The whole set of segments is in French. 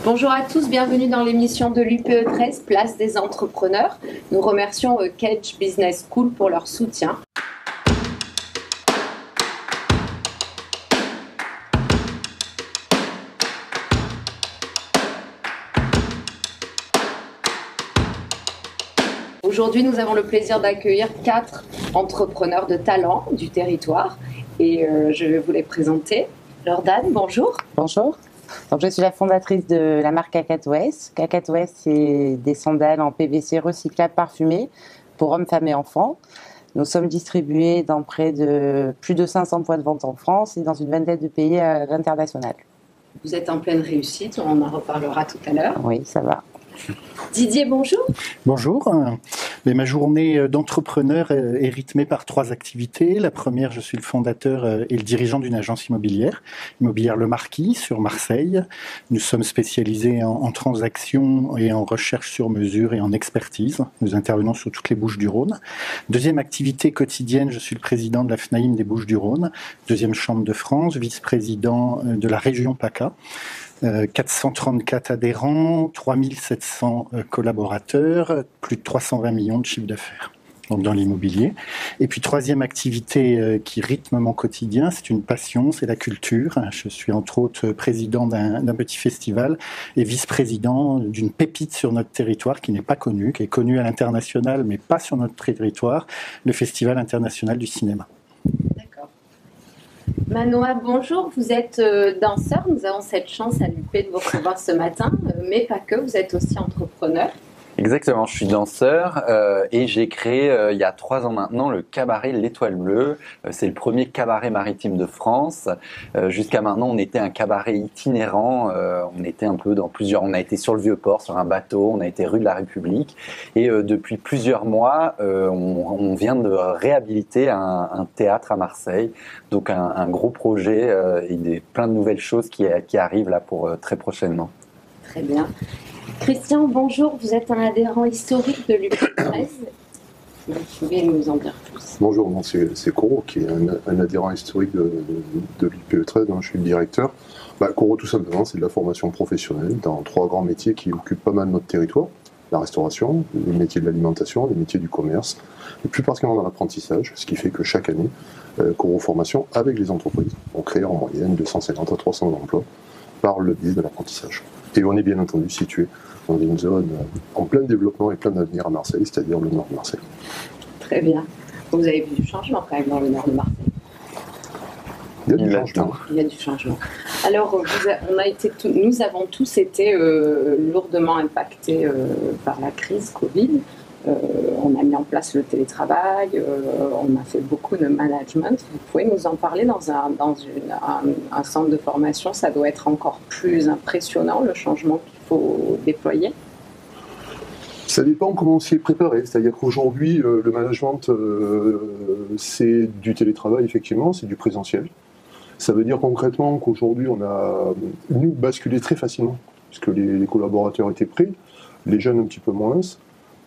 Bonjour à tous, bienvenue dans l'émission de l'UPE 13, Place des entrepreneurs. Nous remercions Cage Business School pour leur soutien. Aujourd'hui, nous avons le plaisir d'accueillir 4 entrepreneurs de talent du territoire et je vais vous les présenter. Jordan, bonjour. Bonjour. Donc, je suis la fondatrice de la marque Cacatoès. Cacatoès, c'est des sandales en PVC recyclables parfumés pour hommes, femmes et enfants. Nous sommes distribués dans près de plus de 500 points de vente en France et dans une vingtaine de pays à l'international. Vous êtes en pleine réussite, on en reparlera tout à l'heure. Oui, ça va. Didier, bonjour. Bonjour. Mais ma journée d'entrepreneur est rythmée par 3 activités. La première, je suis le fondateur et le dirigeant d'une agence immobilière Le Marquis sur Marseille. Nous sommes spécialisés en transactions et en recherche sur mesure et en expertise. Nous intervenons sur toutes les Bouches-du-Rhône. Deuxième activité quotidienne, je suis le président de la FNAIM des Bouches-du-Rhône, deuxième chambre de France, vice-président de la région PACA. 434 adhérents, 3700 collaborateurs, plus de 320 millions de chiffre d'affaires donc dans l'immobilier. Et puis troisième activité qui rythme mon quotidien, c'est une passion, c'est la culture. Je suis entre autres président d'un petit festival et vice-président d'une pépite sur notre territoire qui n'est pas connue, qui est connue à l'international mais pas sur notre territoire, le Festival international du cinéma. Manoa, bonjour, vous êtes danseur, nous avons cette chance à l'UP de vous recevoir ce matin, mais pas que, vous êtes aussi entrepreneur. Exactement, je suis danseur et j'ai créé il y a 3 ans maintenant le cabaret L'Étoile Bleue. C'est le premier cabaret maritime de France. Jusqu'à maintenant, on était un cabaret itinérant. On était un peu dans plusieurs. On a été sur le Vieux-Port, sur un bateau. On a été rue de la République. Et depuis plusieurs mois, on vient de réhabiliter un théâtre à Marseille. Donc un gros projet et plein de nouvelles choses qui arrivent là pour très prochainement. Très bien. Christian, bonjour, vous êtes un adhérent historique de l'UPE 13. Vous pouvez nous en dire plus. Bonjour, c'est Coro qui est un adhérent historique de l'UPE 13, dont je suis le directeur. Coro, tout simplement, c'est de la formation professionnelle dans 3 grands métiers qui occupent pas mal notre territoire. La restauration, les métiers de l'alimentation, les métiers du commerce, et plus particulièrement dans l'apprentissage, ce qui fait que chaque année, Coro Formation, avec les entreprises, on crée en moyenne 250 à 300 emplois par le biais de l'apprentissage. Et on est bien entendu situé dans une zone en plein développement et plein d'avenir à Marseille, c'est-à-dire le nord de Marseille. Très bien. Vous avez vu du changement quand même dans le nord de Marseille. Il y a du changement. Il y a du changement. Alors, nous avons tous été lourdement impactés par la crise Covid. On a mis en place le télétravail, on a fait beaucoup de management. Vous pouvez nous en parler dans un centre de formation, ça doit être encore plus impressionnant le changement qu'il faut déployer. Ça dépend comment on s'y est préparé, c'est-à-dire qu'aujourd'hui le management c'est du télétravail effectivement, c'est du présentiel. Ça veut dire concrètement qu'aujourd'hui on a nous basculé très facilement, puisque les collaborateurs étaient prêts, les jeunes un petit peu moins.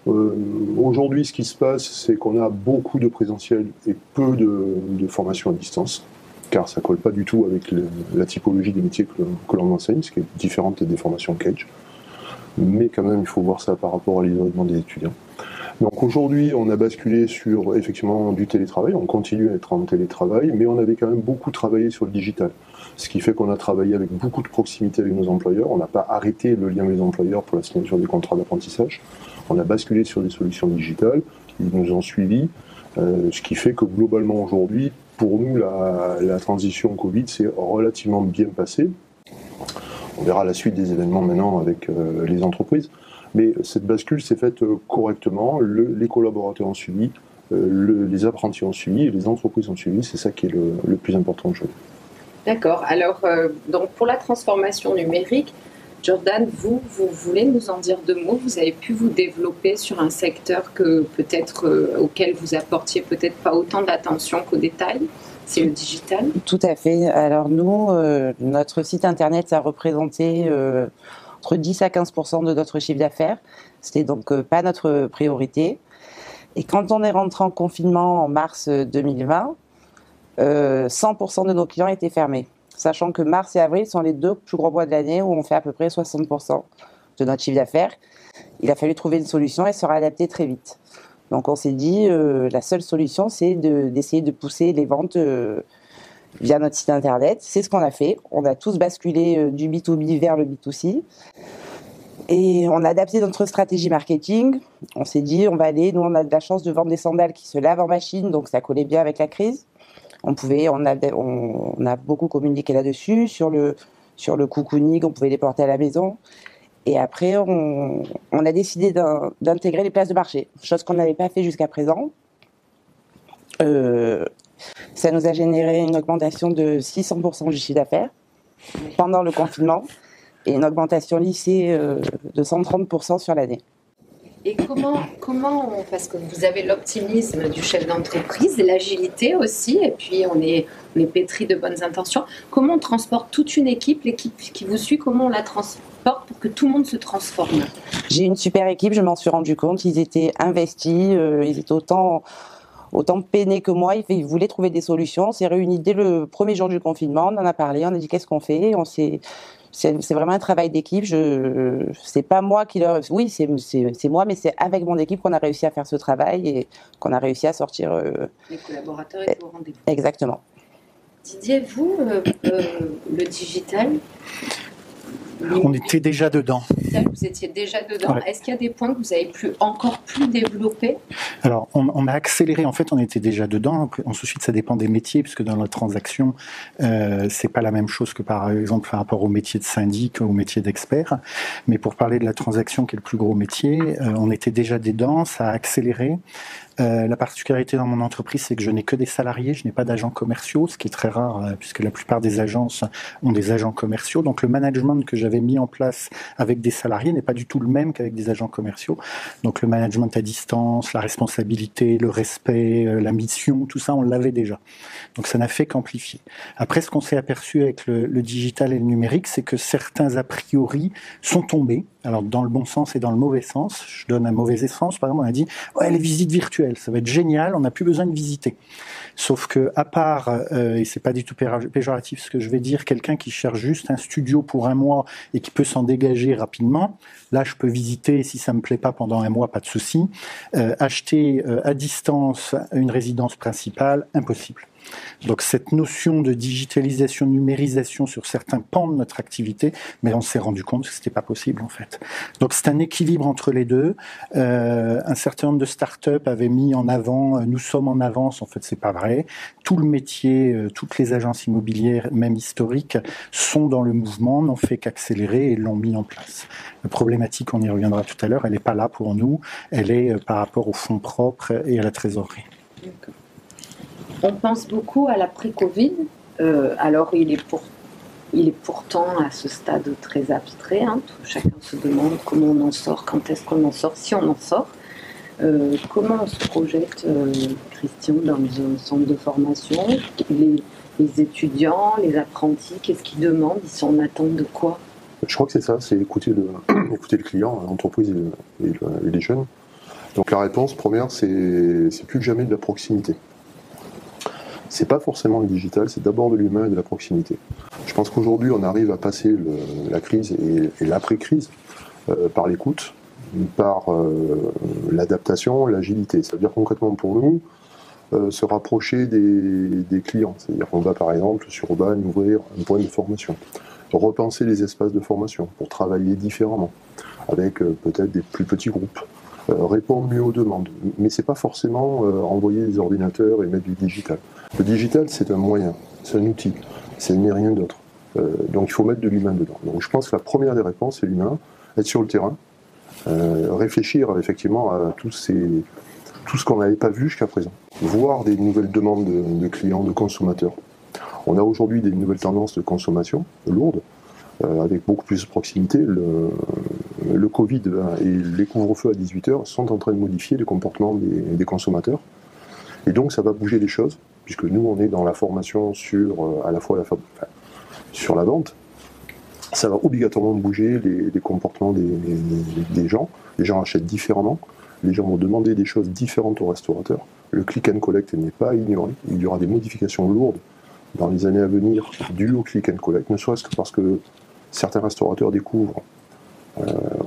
Aujourd'hui, ce qui se passe, c'est qu'on a beaucoup de présentiel et peu de formation à distance, car ça ne colle pas du tout avec la typologie des métiers que l'on enseigne, ce qui est différente des formations Cage. Mais quand même, il faut voir ça par rapport à l'isolement des étudiants. Donc aujourd'hui, on a basculé sur effectivement du télétravail, on continue à être en télétravail, mais on avait quand même beaucoup travaillé sur le digital. Ce qui fait qu'on a travaillé avec beaucoup de proximité avec nos employeurs, on n'a pas arrêté le lien avec les employeurs pour la signature des contrats d'apprentissage. On a basculé sur des solutions digitales, ils nous ont suivis, ce qui fait que globalement aujourd'hui, pour nous, la transition Covid s'est relativement bien passée. On verra la suite des événements maintenant avec les entreprises, mais cette bascule s'est faite correctement, les collaborateurs ont suivi, les apprentis ont suivi, et les entreprises ont suivi, c'est ça qui est le plus important aujourd'hui. D'accord, alors donc pour la transformation numérique, Jordan, vous voulez nous en dire 2 mots? Vous avez pu vous développer sur un secteur que peut-être auquel vous apportiez peut-être pas autant d'attention qu'aux détails. C'est le digital. Tout à fait. Alors nous, notre site internet, ça représentait entre 10 à 15% de notre chiffre d'affaires. C'était donc pas notre priorité. Et quand on est rentré en confinement en mars 2020, 100% de nos clients étaient fermés. sachant que mars et avril sont les 2 plus gros mois de l'année où on fait à peu près 60% de notre chiffre d'affaires. Il a fallu trouver une solution et se réadapter très vite. Donc on s'est dit, la seule solution, c'est d'essayer de pousser les ventes via notre site internet. C'est ce qu'on a fait. On a tous basculé du B2B vers le B2C. Et on a adapté notre stratégie marketing. On s'est dit, nous on a de la chance de vendre des sandales qui se lavent en machine, donc ça collait bien avec la crise. On a beaucoup communiqué là-dessus, sur le cocooning, on pouvait les porter à la maison. Et après, on a décidé d'intégrer les places de marché, chose qu'on n'avait pas fait jusqu'à présent. Ça nous a généré une augmentation de 600% du chiffre d'affaires pendant le confinement et une augmentation lissée de 130% sur l'année. Et comment parce que vous avez l'optimisme du chef d'entreprise, l'agilité aussi, et puis on est pétri de bonnes intentions. Comment on transporte toute une équipe, l'équipe qui vous suit, comment on la transporte pour que tout le monde se transforme? J'ai une super équipe, je m'en suis rendu compte, ils étaient investis, ils étaient autant peinés que moi, ils voulaient trouver des solutions. On s'est réunis dès le premier jour du confinement, on en a parlé, on a dit qu'est-ce qu'on fait, c'est vraiment un travail d'équipe. C'est pas moi qui leur. Oui, c'est moi, mais c'est avec mon équipe qu'on a réussi à faire ce travail et qu'on a réussi à sortir. Les collaborateurs étaient au rendez-vous. Exactement. Didier, vous, le digital. On était déjà dedans. Vous étiez déjà dedans. Ouais. Est-ce qu'il y a des points que vous avez encore plus développer? Alors, on a accéléré. En fait, on était déjà dedans. Ensuite, ça dépend des métiers, puisque dans la transaction, c'est pas la même chose que par exemple par rapport au métier de syndic ou au métier d'expert. Mais pour parler de la transaction, qui est le plus gros métier, on était déjà dedans. Ça a accéléré. La particularité dans mon entreprise, c'est que je n'ai que des salariés, je n'ai pas d'agents commerciaux, ce qui est très rare puisque la plupart des agences ont des agents commerciaux. Donc le management que j'avais mis en place avec des salariés n'est pas du tout le même qu'avec des agents commerciaux. Donc le management à distance, la responsabilité, le respect, la mission, tout ça, on l'avait déjà. Donc ça n'a fait qu'amplifier. Après, ce qu'on s'est aperçu avec le digital et le numérique, c'est que certains a priori sont tombés. Alors dans le bon sens et dans le mauvais sens. Je donne un mauvais sens. Par exemple, on a dit ouais, les visites virtuelles, ça va être génial, on n'a plus besoin de visiter. Sauf que à part, et c'est pas du tout péjoratif ce que je vais dire, quelqu'un qui cherche juste un studio pour un mois et qui peut s'en dégager rapidement, là je peux visiter, si ça me plaît pas pendant un mois, pas de souci. Acheter à distance une résidence principale, impossible. Donc cette notion de digitalisation, numérisation sur certains pans de notre activité, mais on s'est rendu compte que c'était pas possible en fait. Donc c'est un équilibre entre les deux. Un certain nombre de startups avaient mis en avant, nous sommes en avance, en fait c'est pas vrai. Tout le métier, toutes les agences immobilières, même historiques, sont dans le mouvement, n'ont fait qu'accélérer et l'ont mis en place. La problématique, on y reviendra tout à l'heure, elle n'est pas là pour nous, elle est par rapport aux fonds propres et à la trésorerie. D'accord. On pense beaucoup à l'après-Covid. Alors, il est pourtant à ce stade très abstrait. Hein. Chacun se demande comment on en sort, quand est-ce qu'on en sort, si on en sort. Comment on se projette, Christian, dans un centre de formation? Les étudiants, les apprentis, qu'est-ce qu'ils demandent? Ils sont en attente de quoi? Je crois que c'est ça, c'est écouter le client, l'entreprise et les jeunes. Donc la réponse première, c'est plus que jamais de la proximité. C'est pas forcément le digital, c'est d'abord de l'humain et de la proximité. Je pense qu'aujourd'hui, on arrive à passer la crise et l'après-crise par l'écoute, par l'adaptation, l'agilité. Ça veut dire concrètement pour nous, se rapprocher des clients. C'est-à-dire qu'on va par exemple sur Urban ouvrir un point de formation, repenser les espaces de formation pour travailler différemment, avec peut-être des plus petits groupes. Répondre mieux aux demandes. Mais c'est pas forcément envoyer des ordinateurs et mettre du digital. Le digital, c'est un moyen, c'est un outil, c'est rien d'autre. Donc il faut mettre de l'humain dedans. Donc je pense que la première des réponses, c'est l'humain, être sur le terrain, réfléchir effectivement à tout ce qu'on n'avait pas vu jusqu'à présent. Voir des nouvelles demandes de clients, de consommateurs. On a aujourd'hui des nouvelles tendances de consommation lourdes, avec beaucoup plus de proximité. Le Covid et les couvre-feux à 18h sont en train de modifier les comportements des consommateurs. Et donc ça va bouger les choses, puisque nous on est dans la formation sur à la fois sur la vente. Ça va obligatoirement bouger les comportements des gens. Les gens achètent différemment, les gens vont demander des choses différentes aux restaurateurs. Le click and collect n'est pas ignoré, il y aura des modifications lourdes dans les années à venir dû au click and collect, ne serait-ce que parce que certains restaurateurs découvrent,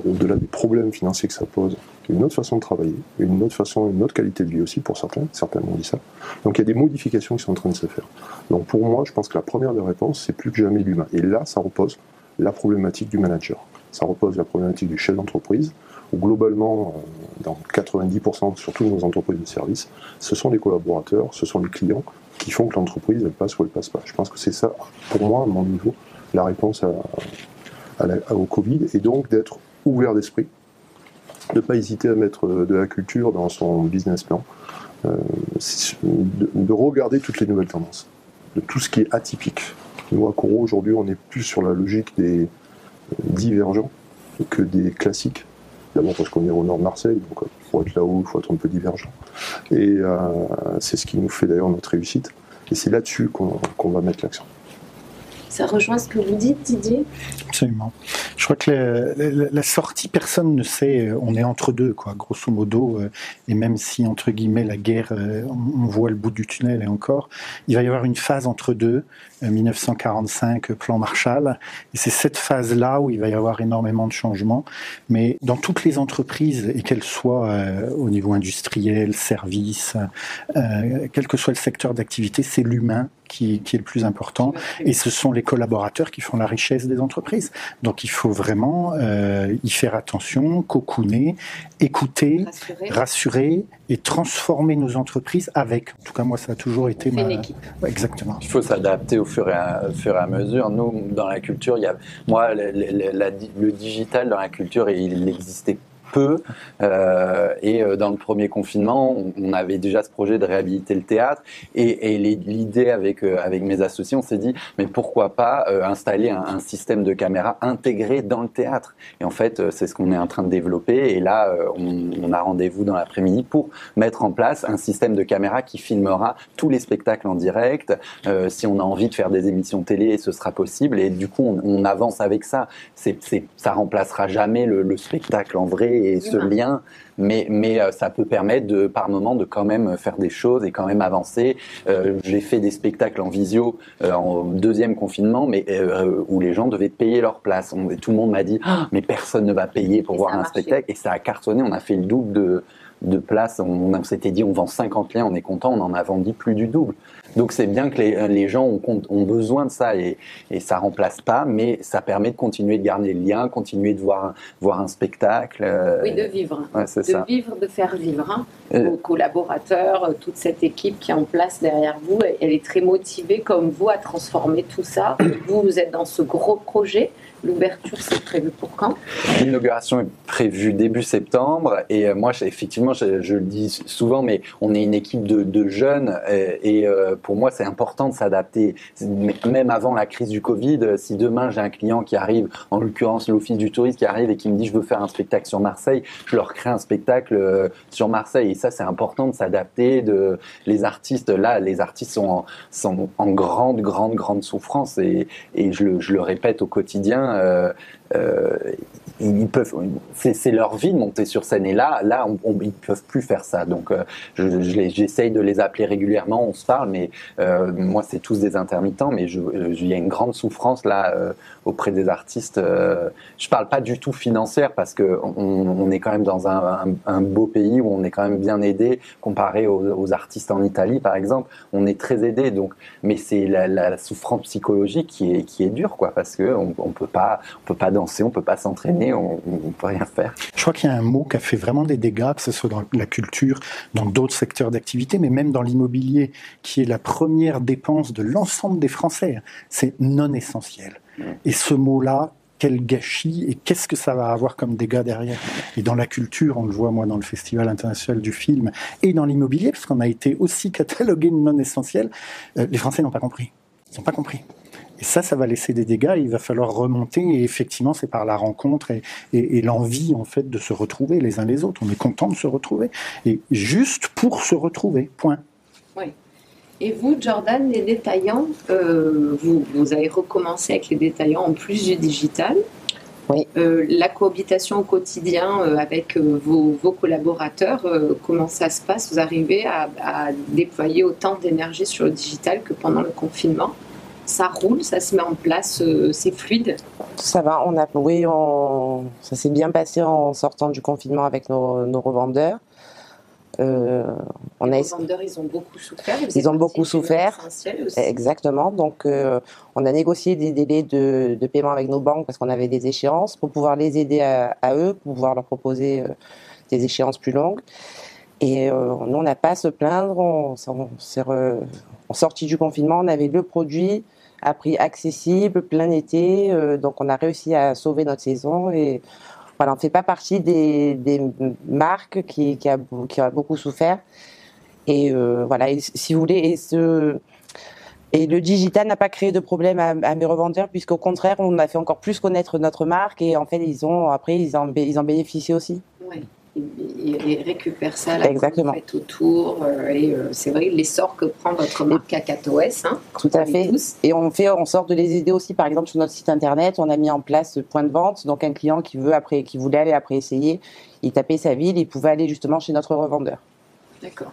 au-delà des problèmes financiers que ça pose, une autre façon de travailler, une autre qualité de vie aussi pour certains m'ont dit ça. Donc il y a des modifications qui sont en train de se faire. Donc pour moi, je pense que la première des réponses, c'est plus que jamais l'humain. Et là, ça repose la problématique du manager. Ça repose la problématique du chef d'entreprise, où globalement, dans 90%, surtout dans nos entreprises de services, ce sont les collaborateurs, ce sont les clients qui font que l'entreprise elle passe ou elle passe pas. Je pense que c'est ça, pour moi, à mon niveau, la réponse au Covid, et donc d'être ouvert d'esprit, de ne pas hésiter à mettre de la culture dans son business plan, de regarder toutes les nouvelles tendances, de tout ce qui est atypique. Nous, à Coro, aujourd'hui, on est plus sur la logique des divergents que des classiques. D'abord parce qu'on est au nord de Marseille, donc il faut être là-haut, il faut être un peu divergent. Et c'est ce qui nous fait d'ailleurs notre réussite. Et c'est là-dessus qu'on va mettre l'accent. Ça rejoint ce que vous dites, Didier? Absolument. Je crois que la sortie, personne ne sait, on est entre deux, quoi, grosso modo, et même si, entre guillemets, la guerre, on voit le bout du tunnel et encore, il va y avoir une phase entre deux, 1945, plan Marshall, et c'est cette phase-là où il va y avoir énormément de changements, mais dans toutes les entreprises, et qu'elles soient au niveau industriel, service, quel que soit le secteur d'activité, c'est l'humain qui est le plus important, et ce sont les collaborateurs qui font la richesse des entreprises. Donc il faut vraiment y faire attention, cocooner, écouter, rassurer et transformer nos entreprises avec. En tout cas, moi, ça a toujours été une équipe. Ouais, exactement. Il faut s'adapter au fur et à mesure. Nous, dans la culture, le digital dans la culture, il existait peu. Et dans le premier confinement, on avait déjà ce projet de réhabiliter le théâtre. Et l'idée avec mes associés, on s'est dit, mais pourquoi pas installer un système de caméra intégré dans le théâtre? Et en fait, c'est ce qu'on est en train de développer. Et là, on a rendez-vous dans l'après-midi pour mettre en place un système de caméra qui filmera tous les spectacles en direct. Si on a envie de faire des émissions télé, ce sera possible. Et du coup, on avance avec ça. Ça remplacera jamais le spectacle en vrai et ce lien, mais ça peut permettre par moment de quand même faire des choses et quand même avancer. J'ai fait des spectacles en visio en deuxième confinement, mais où les gens devaient payer leur place. Tout le monde m'a dit mais personne ne va payer pour voir un spectacle, et ça a cartonné. On a fait le double de places. On s'était dit on vend 50 liens, on est content, on en a vendu plus du double. Donc c'est bien que les gens ont besoin de ça, et ça remplace pas, mais ça permet de continuer de garder le lien, continuer de voir un spectacle. Oui, de vivre. Ouais, de faire vivre vos collaborateurs, toute cette équipe qui est en place derrière vous. Elle est très motivée comme vous à transformer tout ça. Vous êtes dans ce gros projet. L'ouverture, c'est prévu pour quand? L'inauguration est prévue début septembre, et moi, effectivement, je le dis souvent, mais on est une équipe de jeunes, et pour moi, c'est important de s'adapter. Même avant la crise du Covid, si demain j'ai un client qui arrive, en l'occurrence l'Office du tourisme qui arrive et qui me dit je veux faire un spectacle sur Marseille, je leur crée un spectacle sur Marseille, et ça, c'est important de s'adapter. Les artistes sont en grande souffrance, et je le répète au quotidien. C'est leur vie de monter sur scène, et là ils peuvent plus faire ça. Donc j'essaye de les appeler régulièrement, on se parle, mais moi c'est tous des intermittents, mais il y a une grande souffrance là auprès des artistes. Je parle pas du tout financière, parce que on est quand même dans un beau pays où on est quand même bien aidé comparé aux artistes en Italie par exemple. On est très aidé, donc, mais c'est la souffrance psychologique qui est dure, quoi, parce que on peut pas danser, on peut pas s'entraîner, on peut rien faire. Je crois qu'il y a un mot qui a fait vraiment des dégâts, que ce soit dans la culture, dans d'autres secteurs d'activité, mais même dans l'immobilier, qui est la première dépense de l'ensemble des Français. C'est non essentiel. Et ce mot-là, quel gâchis, et qu'est-ce que ça va avoir comme dégâts derrière. Et dans la culture, on le voit, moi, dans le Festival international du film, et dans l'immobilier, parce qu'on a été aussi catalogué de non essentiel, les Français n'ont pas compris. Ils n'ont pas compris. Et ça va laisser des dégâts, il va falloir remonter, et effectivement, c'est par la rencontre et l'envie, en fait, de se retrouver les uns les autres. On est content de se retrouver, et juste pour se retrouver, point. Oui. Et vous, Jordan, les détaillants, vous avez recommencé avec les détaillants en plus du digital. Oui. La cohabitation au quotidien avec vos collaborateurs, comment ça se passe? Vous arrivez à déployer autant d'énergie sur le digital que pendant le confinement? Ça roule, ça se met en place, c'est fluide? Ça va, ça s'est bien passé en sortant du confinement avec nos revendeurs. Les revendeurs, ils ont beaucoup souffert. Ils ont beaucoup souffert. Aussi. Exactement. Donc, on a négocié des délais de paiement avec nos banques parce qu'on avait des échéances pour pouvoir les aider à eux, pour pouvoir leur proposer des échéances plus longues. Et nous, on n'a pas à se plaindre. On sorti du confinement, on avait le produit à prix accessible, plein été. Donc, on a réussi à sauver notre saison et voilà, on ne fait pas partie des marques qui a beaucoup souffert. Et voilà, et, si vous voulez, et le digital n'a pas créé de problème à mes revendeurs, puisqu'au contraire, on a fait encore plus connaître notre marque et en fait, ils en bénéficient aussi. Oui, ils récupèrent ça, la exactement. Fête autour. Et c'est vrai l'essor que prend votre marque KakatoS. Hein, tout à fait. Et on fait en sorte de les aider aussi. Par exemple, sur notre site internet, on a mis en place point de vente. Donc, un client qui voulait aller après essayer, il tapait sa ville, il pouvait aller justement chez notre revendeur. D'accord.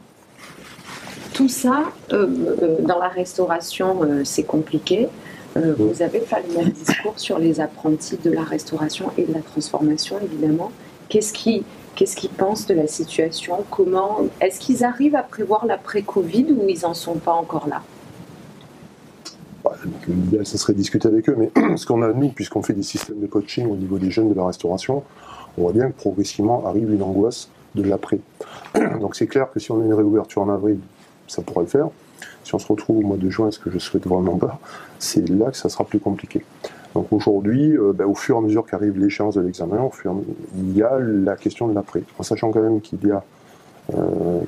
Tout ça, dans la restauration, c'est compliqué. Vous avez fait le même discours sur les apprentis de la restauration et de la transformation, évidemment. Qu'est-ce qu'ils pensent de la situation? Est-ce qu'ils arrivent à prévoir l'après-Covid ou ils n'en sont pas encore là? L'idéal, ça serait discuter avec eux, mais ce qu'on a, nous, puisqu'on fait des systèmes de coaching au niveau des jeunes de la restauration, on voit bien que progressivement arrive une angoisse de l'après. Donc c'est clair que si on a une réouverture en avril, ça pourrait le faire. Si on se retrouve au mois de juin, ce que je souhaite vraiment pas, c'est là que ça sera plus compliqué. Donc aujourd'hui, au fur et à mesure qu'arrive l'échéance de l'examen, il y a la question de l'après. En sachant quand même qu'il y a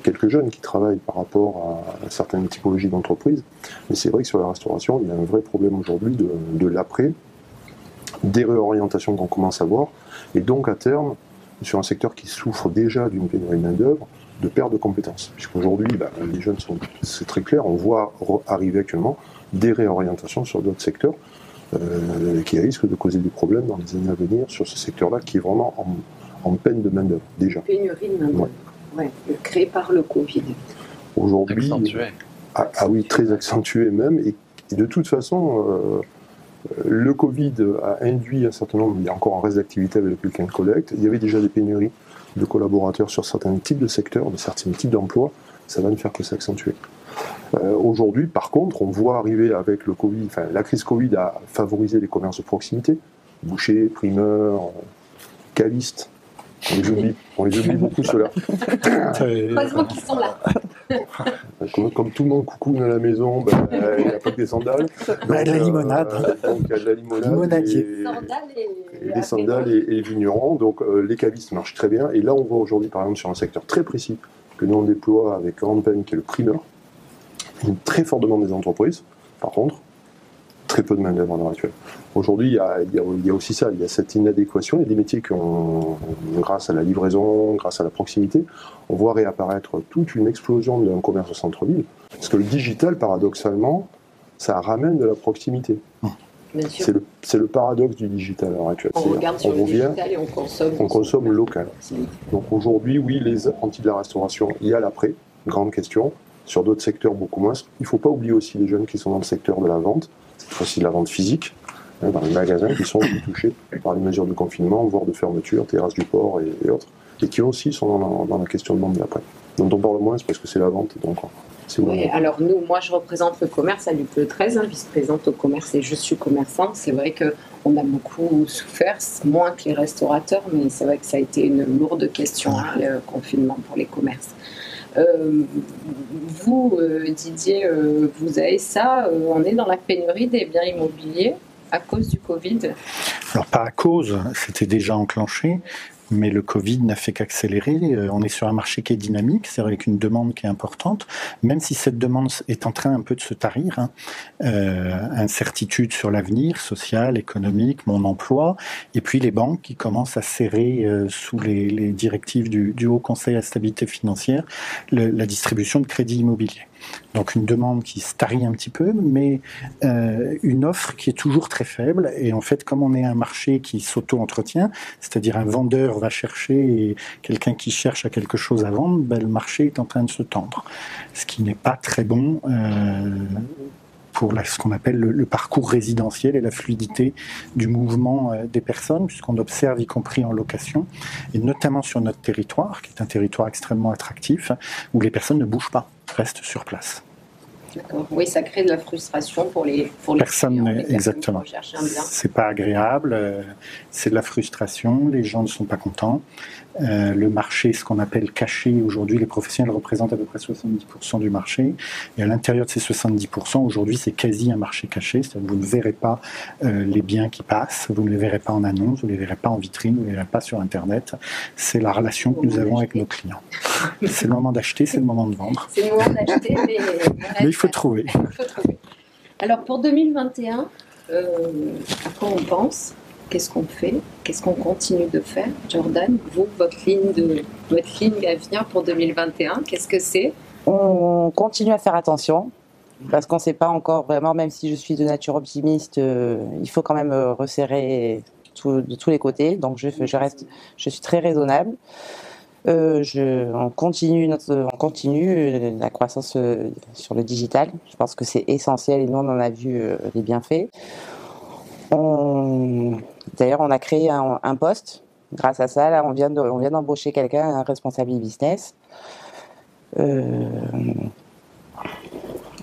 quelques jeunes qui travaillent par rapport à certaines typologies d'entreprises. Mais c'est vrai que sur la restauration, il y a un vrai problème aujourd'hui de l'après, des réorientations qu'on commence à voir, et donc à terme, sur un secteur qui souffre déjà d'une pénurie de main-d'œuvre, de perte de compétences. Puisqu'aujourd'hui, les jeunes c'est très clair, on voit arriver actuellement des réorientations sur d'autres secteurs qui risquent de causer des problèmes dans les années à venir sur ce secteur-là qui est vraiment en peine de main-d'œuvre déjà. Pénurie de main-d'œuvre, ouais, créée par le Covid. Aujourd'hui, accentué. Oui, très accentué même, et de toute façon, le Covid a induit un certain nombre, il y a encore un reste d'activité avec le Click and Collect, il y avait déjà des pénuries de collaborateurs sur certains types de secteurs, de certains types d'emplois, ça va ne faire que s'accentuer. Aujourd'hui, par contre, on voit arriver avec le Covid, la crise Covid a favorisé les commerces de proximité, bouchers, primeurs, cavistes. On les oublie beaucoup ceux-là. Heureusement qu'ils sont là. Comme tout le monde coucoune à la maison, il n'y a pas que des sandales. Donc, de la limonade. Donc il y a de la limonade. Les sandales et les vignerons. Donc les cavistes marchent très bien. Et là, on voit aujourd'hui, par exemple, sur un secteur très précis que nous on déploie avec grande peine, qui est le primeur, une très forte demande des entreprises. Par contre, très peu de main-d'œuvre à l'heure actuelle. Aujourd'hui, il y a aussi ça, il y a cette inadéquation. Il y a des métiers qui grâce à la livraison, grâce à la proximité, on voit réapparaître toute une explosion d'un commerce au centre-ville. Parce que le digital, paradoxalement, ça ramène de la proximité. C'est le paradoxe du digital à l'heure actuelle. On regarde sur le digital et on consomme local. Donc aujourd'hui, oui, les apprentis de la restauration, il y a l'après, grande question. Sur d'autres secteurs, beaucoup moins. Il ne faut pas oublier aussi les jeunes qui sont dans le secteur de la vente, cette fois-ci de la vente physique, dans les magasins qui sont touchés par les mesures de confinement, voire de fermeture, terrasses du port et autres, et qui aussi sont dans la questionnement de l'après. Donc on parle moins, c'est parce que c'est la vente. Donc, oui, alors moi je représente le commerce à l'UPE 13, vice-présidente au commerce et je suis commerçante. C'est vrai qu'on a beaucoup souffert, moins que les restaurateurs, mais c'est vrai que ça a été une lourde question, le confinement pour les commerces. Vous, Didier, vous avez ça, on est dans la pénurie des biens immobiliers à cause du Covid? Alors pas à cause, c'était déjà enclenché, mais le Covid n'a fait qu'accélérer. On est sur un marché qui est dynamique, c'est avec une demande qui est importante, même si cette demande est en train un peu de se tarir. Incertitude sur l'avenir, social, économique, mon emploi, et puis les banques qui commencent à serrer sous les directives du Haut Conseil à la stabilité financière la distribution de crédits immobiliers. Donc une demande qui se tarit un petit peu, mais une offre qui est toujours très faible. Et en fait, comme on est un marché qui s'auto-entretient, c'est-à-dire un vendeur va chercher et quelqu'un qui cherche à quelque chose à vendre, ben, le marché est en train de se tendre. Ce qui n'est pas très bon pour ce qu'on appelle le parcours résidentiel et la fluidité du mouvement des personnes, puisqu'on observe, y compris en location, et notamment sur notre territoire, qui est un territoire extrêmement attractif, où les personnes ne bougent pas, restent sur place. D'accord. Oui, ça crée de la frustration pour les personnes, clients, les exactement. personnes qui recherchent un bien. C'est pas agréable, c'est de la frustration, les gens ne sont pas contents. Le marché, ce qu'on appelle caché, aujourd'hui, les professionnels représentent à peu près 70% du marché. Et à l'intérieur de ces 70%, aujourd'hui, c'est quasi un marché caché. C'est-à-dire que vous ne verrez pas les biens qui passent, vous ne les verrez pas en annonce, vous ne les verrez pas en vitrine, vous ne les verrez pas sur Internet. C'est la relation que nous avons avec nos clients. C'est le moment d'acheter, c'est le moment de vendre. C'est le moment d'acheter, mais il faut trouver. Alors, pour 2021, à quoi on pense ? Qu'est-ce qu'on fait ? Qu'est-ce qu'on continue de faire ? Jordan, vous, votre ligne à venir pour 2021, qu'est-ce que c'est ? On continue à faire attention, parce qu'on ne sait pas encore vraiment, même si je suis de nature optimiste, il faut quand même resserrer de tous les côtés. Donc je suis très raisonnable. On continue la croissance sur le digital. Je pense que c'est essentiel et nous on en a vu les bienfaits. D'ailleurs, on a créé un poste. Grâce à ça, là, on vient d'embaucher quelqu'un, un responsable e-business.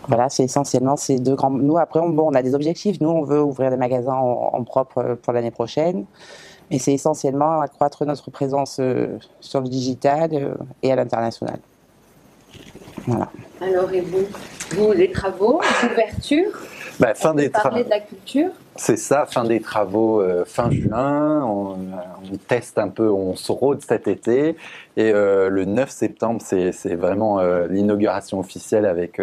Voilà, c'est essentiellement ces deux grands. Nous, après, on a des objectifs. Nous, on veut ouvrir des magasins en propre pour l'année prochaine. Mais c'est essentiellement accroître notre présence sur le digital et à l'international. Voilà. Alors, et vous, les travaux, l'ouverture ? Fin des travaux. Parler de la culture. C'est ça, fin des travaux fin juin. On teste un peu, on se rôde cet été. Et le 9 septembre, c'est vraiment l'inauguration officielle avec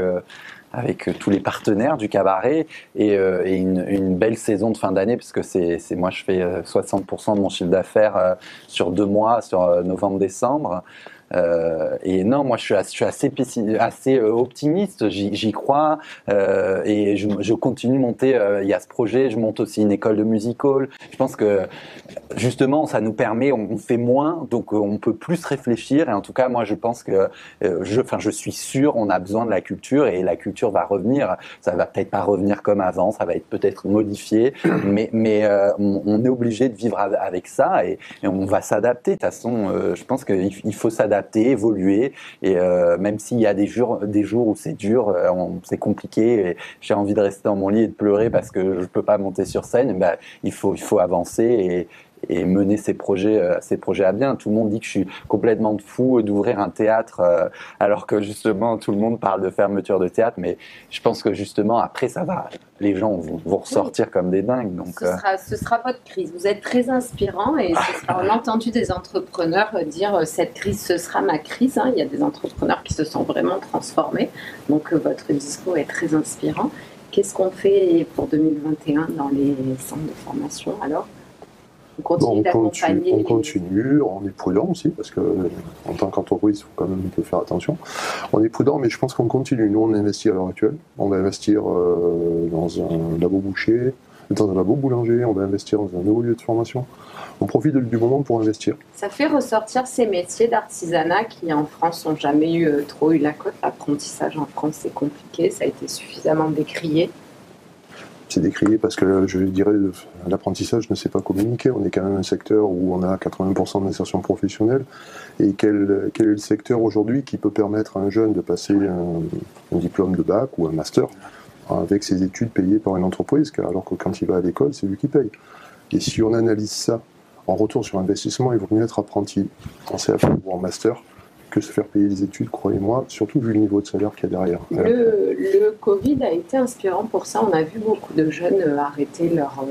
tous les partenaires du cabaret et une belle saison de fin d'année, puisque moi je fais 60% de mon chiffre d'affaires sur 2 mois, sur novembre-décembre. Et non, moi je suis assez optimiste, j'y crois et je continue de monter. Il y a ce projet, je monte aussi une école de music hall. Je pense que justement ça nous permet, on fait moins, donc on peut plus réfléchir. Et en tout cas, moi je pense que je suis sûr, on a besoin de la culture et la culture va revenir. Ça va peut-être pas revenir comme avant, ça va être peut-être modifié, mais on est obligé de vivre avec ça et on va s'adapter. De toute façon, je pense qu'il faut s'adapter, évoluer, et même s'il y a des jours où c'est dur, c'est compliqué, et j'ai envie de rester dans mon lit et de pleurer parce que je peux pas monter sur scène, il faut avancer et mener ces projets à bien. Tout le monde dit que je suis complètement fou d'ouvrir un théâtre alors que justement tout le monde parle de fermeture de théâtre, mais je pense que justement après les gens vont ressortir comme des dingues. Donc, ce sera votre crise. Vous êtes très inspirant et on a entendu des entrepreneurs dire cette crise ce sera ma crise. Il y a des entrepreneurs qui se sont vraiment transformés. Donc votre discours est très inspirant. Qu'est-ce qu'on fait pour 2021 dans les centres de formation alors ? On continue d'accompagner. On continue, on est prudent aussi, parce que en tant qu'entreprise, il faut quand même un peu faire attention. On est prudent, mais je pense qu'on continue. Nous, on investit à l'heure actuelle. On va investir dans un labo boucher, dans un labo boulanger, on va investir dans un nouveau lieu de formation. On profite du moment pour investir. Ça fait ressortir ces métiers d'artisanat qui, en France, n'ont jamais trop eu la cote. L'apprentissage en France, c'est compliqué, ça a été suffisamment décrié. C'est décrié parce que, je dirais, l'apprentissage ne sait pas communiquer. On est quand même un secteur où on a 80% d'insertion professionnelle. Et quel est le secteur aujourd'hui qui peut permettre à un jeune de passer un diplôme de bac ou un master avec ses études payées par une entreprise, alors que quand il va à l'école, c'est lui qui paye. Et si on analyse ça en retour sur investissement, il vaut mieux être apprenti en CAP ou en master que se faire payer des études, croyez-moi, surtout vu le niveau de salaire qu'il y a derrière. Le Covid a été inspirant pour ça. On a vu beaucoup de jeunes arrêter leur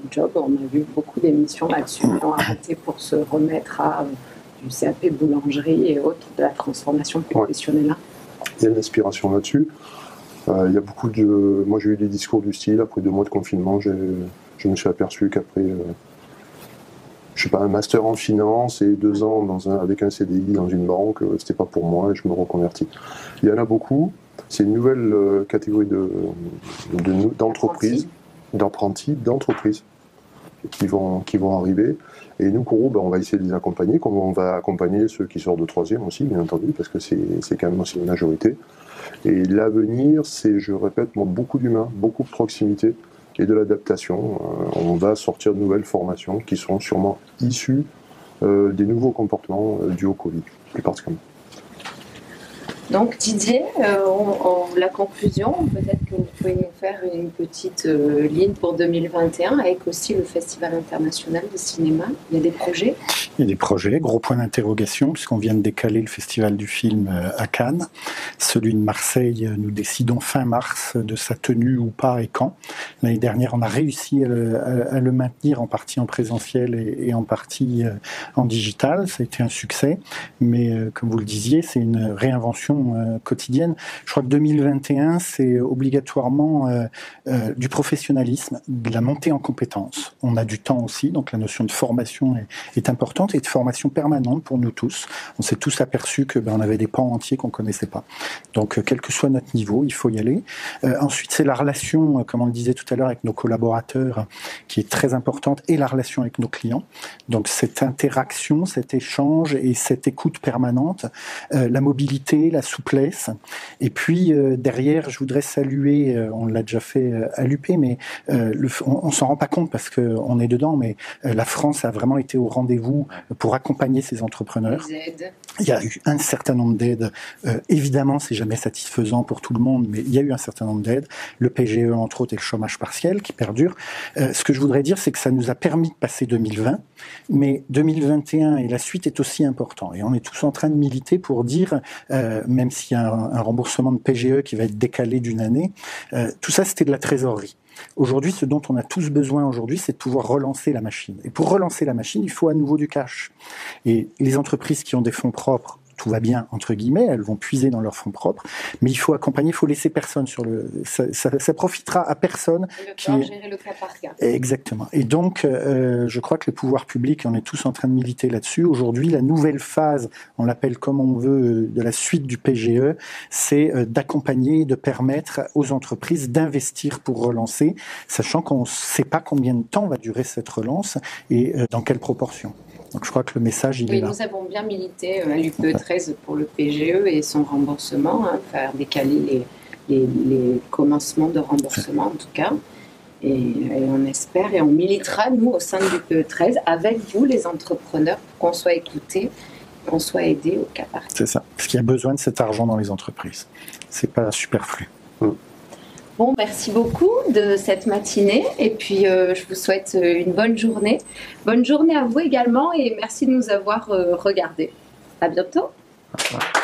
job. On a vu beaucoup d'émissions là-dessus qui ont arrêté pour se remettre à du CAP boulangerie et autres, de la transformation professionnelle. Ouais. Il y a une inspiration là-dessus. Il y a beaucoup de... Moi, j'ai eu des discours du style, après 2 mois de confinement, je me suis aperçu qu'après... je sais pas, un master en finance et 2 ans avec un CDI dans une banque, c'était pas pour moi et je me reconvertis. Il y en a beaucoup, C'est une nouvelle catégorie d'entreprises, d'entreprises qui vont arriver. Et nous, Coro, on va essayer de les accompagner, comme on va accompagner ceux qui sortent de troisième aussi, bien entendu, parce que c'est quand même aussi une majorité. Et l'avenir, c'est, je répète, beaucoup d'humains, beaucoup de proximité et de l'adaptation. On va sortir de nouvelles formations qui seront sûrement issues des nouveaux comportements dus au Covid, plus particulièrement. Donc Didier, la conclusion, peut-être que vous pouvez nous faire une petite ligne pour 2021 avec aussi le Festival international de cinéma. Il y a des projets? Il y a des projets, gros point d'interrogation, puisqu'on vient de décaler le Festival du film à Cannes. Celui de Marseille, nous décidons fin mars de sa tenue ou pas et quand. L'année dernière, on a réussi à le maintenir en partie en présentiel et en partie en digital. Ça a été un succès, mais comme vous le disiez, c'est une réinvention quotidienne. Je crois que 2021, c'est obligatoirement du professionnalisme, de la montée en compétences. On a du temps aussi, donc la notion de formation est importante et de formation permanente pour nous tous. On s'est tous aperçus que on avait des pans entiers qu'on connaissait pas. Donc quel que soit notre niveau, il faut y aller. Ensuite, c'est la relation, comme on le disait tout à l'heure, avec nos collaborateurs, qui est très importante, et la relation avec nos clients. Donc cette interaction, cet échange et cette écoute permanente, la mobilité, la souplesse. Et puis derrière, je voudrais saluer, on l'a déjà fait à l'UP, mais on s'en rend pas compte parce qu'on est dedans, mais la France a vraiment été au rendez-vous pour accompagner ces entrepreneurs. Il y a eu un certain nombre d'aides. Évidemment, c'est jamais satisfaisant pour tout le monde, mais il y a eu un certain nombre d'aides. Le PGE, entre autres, et le chômage partiel qui perdure. Ce que je voudrais dire, c'est que ça nous a permis de passer 2020, mais 2021 et la suite est aussi important. Et on est tous en train de militer pour dire, même s'il y a un remboursement de PGE qui va être décalé d'une année, tout ça, c'était de la trésorerie. Aujourd'hui, ce dont on a tous besoin aujourd'hui, c'est de pouvoir relancer la machine. Et pour relancer la machine, il faut à nouveau du cash. Et les entreprises qui ont des fonds propres, tout va bien, entre guillemets, elles vont puiser dans leurs fonds propres, mais il faut accompagner, il faut laisser personne sur le... Ça profitera à personne. Il va gérer le cas par cas. Exactement. Et donc, je crois que le pouvoir public, on est tous en train de militer là-dessus. Aujourd'hui, la nouvelle phase, on l'appelle comme on veut, de la suite du PGE, c'est d'accompagner, de permettre aux entreprises d'investir pour relancer, sachant qu'on ne sait pas combien de temps va durer cette relance et dans quelle proportion. Donc je crois que le message, il est là. Nous avons bien milité à l'UPE 13 pour le PGE et son remboursement, faire décaler les commencements de remboursement en tout cas. Et on espère et on militera, nous, au sein de l'UPE 13, avec vous, les entrepreneurs, pour qu'on soit écoutés, qu'on soit aidés au cas par cas. C'est ça, parce qu'il y a besoin de cet argent dans les entreprises. C'est pas superflu. Bon, merci beaucoup de cette matinée et puis je vous souhaite une bonne journée. Bonne journée à vous également et merci de nous avoir regardés. À bientôt. Au revoir.